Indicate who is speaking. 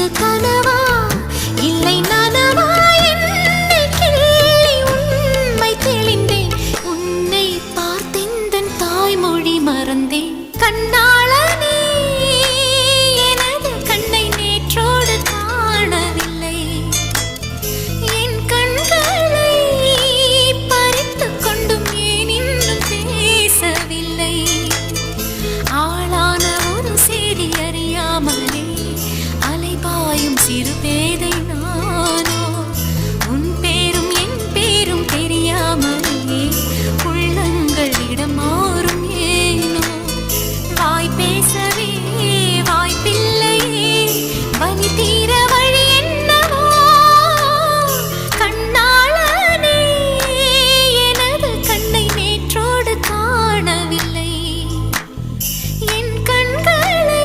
Speaker 1: இது கனவா இல்லை நனவா என்னை கிள்ளி உண்மை தெளிந்தேன். உன்னை பார்த்தெந்தன் தாய்மொழி மறந்தேன். கண்ணாளனே எனது கண்ணை நேற்றோடு காணவில்லை. என் கண்களை பறித்துக் கொண்டும் ஏன் இன்னும் பேசவில்லை. ஆளான ஒரு செய்தி அறியாமலே அலைபாயும் சிறு பேதை